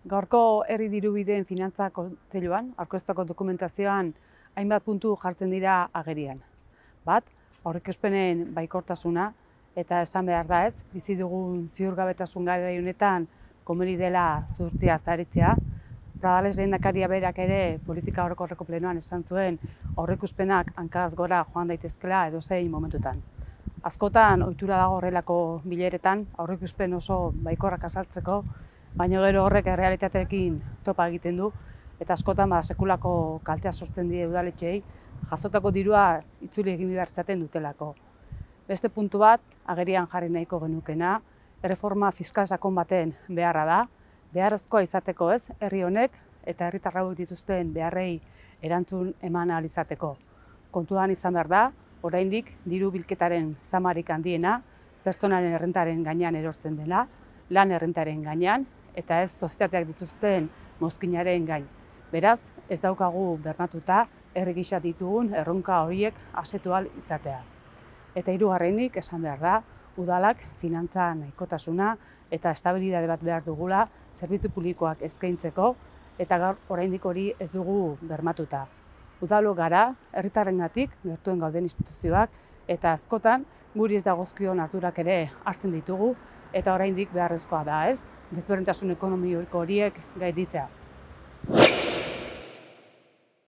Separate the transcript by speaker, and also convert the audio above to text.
Speaker 1: Gaurko herri dirubideen finantza kontseiluan aurkeztutako dokumentazioan hainbat puntu jartzen dira agerian. Bat, aurreikuspenen baikortasuna eta esan behar da ez, bizi dugun ziurgabetasun garai honetan komeni dela zuhurtzia saritzea. Pradales lehendakaria berak ere politika orokorreko plenoan esan zuen aurreikuspenak hankaz gora joan daitezkela edozein momentutan. Askotan ohitura dago horrelako bileretan aurreikuspen oso baikorrak azaltzeko, baina gero horrek errealitateekin topa egiten du eta askotan sekulako kaltea sortzen die udaletxeei jasotako dirua itzuli egin behar izaten dutelako. Beste puntu bat agerian jarri nahiko genukena, erreforma fiskal sakon baten beharra da, beharrezkoa izateko ez, herri honek eta herritar hauek dituzten beharrei erantzun eman ahal izateko. Kontuan izan behar da, oraindik diru bilketaren zamarik handiena pertsonaren errentaren gainean erortzen dela, lan errentaren gainean, eta ez sozietateak dituzten mozkinaren gain. Beraz, ez daukagu bermatuta herri gisa ditugun erronka horiek asetu ahal izatea. Eta hirugarrenik esan behar da, udalak finantza nahikotasuna eta estabilitate bat behar dugula zerbitzu publikoak eskaintzeko eta gaur oraindik hori ez dugu bermatuta. Udalok gara, herritarrengatik gertuen gauden instituzioak eta askotan guri ez dagozkion ardurak ere hartzen ditugu eta oraindik beharrezkoa da ez, desberdintasun ekonomiko horiek gainditzea.